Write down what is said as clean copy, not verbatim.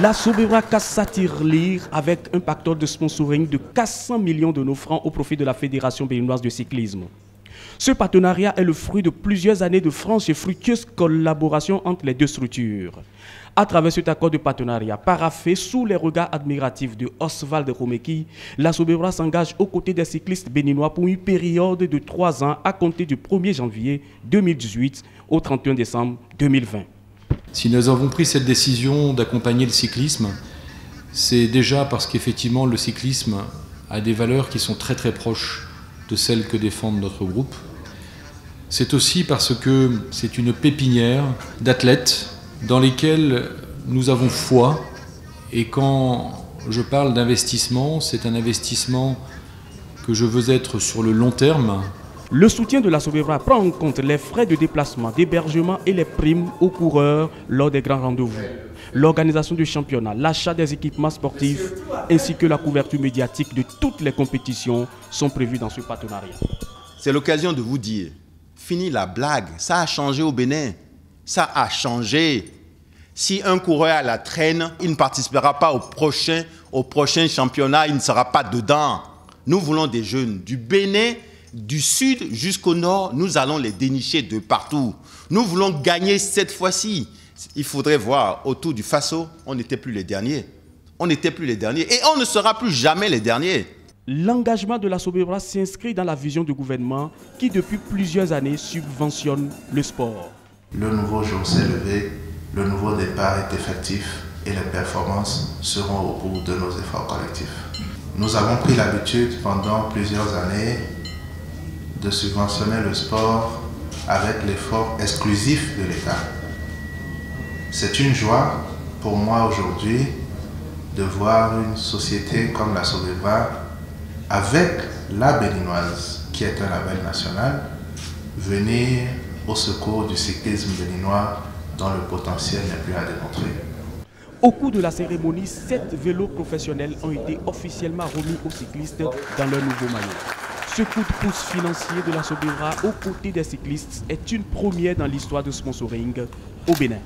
La Sobera casse sa tirelire avec un pactole de sponsoring de 400 millions de nos francs au profit de la Fédération béninoise de cyclisme. Ce partenariat est le fruit de plusieurs années de franches et fructueuses collaborations entre les deux structures. À travers cet accord de partenariat paraphé sous les regards admiratifs de Oswald Romeki, la Sobera s'engage aux côtés des cyclistes béninois pour une période de 3 ans à compter du 1er janvier 2018 au 31 décembre 2020. Si nous avons pris cette décision d'accompagner le cyclisme, c'est déjà parce qu'effectivement le cyclisme a des valeurs qui sont très très proches de celles que défend notre groupe. C'est aussi parce que c'est une pépinière d'athlètes dans lesquels nous avons foi. Et quand je parle d'investissement, c'est un investissement que je veux être sur le long terme. Le soutien de la Sobera prend en compte les frais de déplacement, d'hébergement et les primes aux coureurs lors des grands rendez-vous. L'organisation du championnat, l'achat des équipements sportifs ainsi que la couverture médiatique de toutes les compétitions sont prévus dans ce partenariat. C'est l'occasion de vous dire, fini la blague, ça a changé au Bénin, ça a changé. Si un coureur a la traîne, il ne participera pas au prochain championnat, il ne sera pas dedans. Nous voulons des jeunes du Bénin, du sud jusqu'au nord, nous allons les dénicher de partout. Nous voulons gagner cette fois-ci. Il faudrait voir, autour du Faso, on n'était plus les derniers. On n'était plus les derniers et on ne sera plus jamais les derniers. L'engagement de la Sobera s'inscrit dans la vision du gouvernement qui, depuis plusieurs années, subventionne le sport. Le nouveau jour s'est levé, le nouveau départ est effectif et les performances seront au bout de nos efforts collectifs. Nous avons pris l'habitude pendant plusieurs années de subventionner le sport avec l'effort exclusif de l'État. C'est une joie pour moi aujourd'hui de voir une société comme la Sobera avec la Béninoise, qui est un label national, venir au secours du cyclisme béninois dont le potentiel n'est plus à démontrer. Au cours de la cérémonie, 7 vélos professionnels ont été officiellement remis aux cyclistes dans leur nouveau maillot. Ce coup de pouce financier de la Sobera aux côtés des cyclistes est une première dans l'histoire du sponsoring au Bénin.